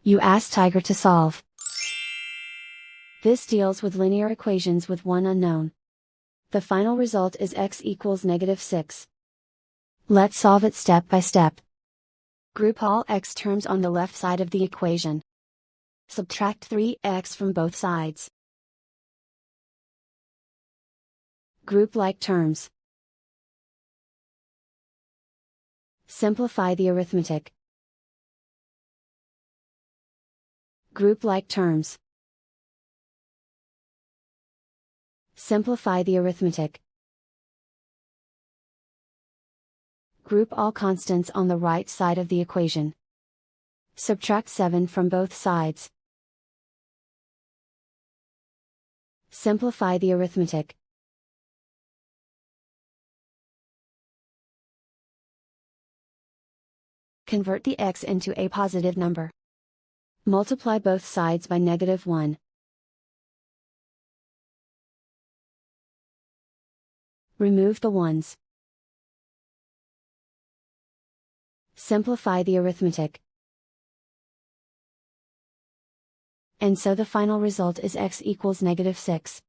You ask Tiger to solve. This deals with linear equations with one unknown. The final result is x equals -6. Let's solve it step by step. Group all x terms on the left side of the equation. Subtract 3x from both sides. Group like terms. Simplify the arithmetic. Group like terms. Simplify the arithmetic. Group all constants on the right side of the equation. Subtract 7 from both sides. Simplify the arithmetic. Convert the x into a positive number. Multiply both sides by -1. Remove the ones. Simplify the arithmetic. And so the final result is x equals -6.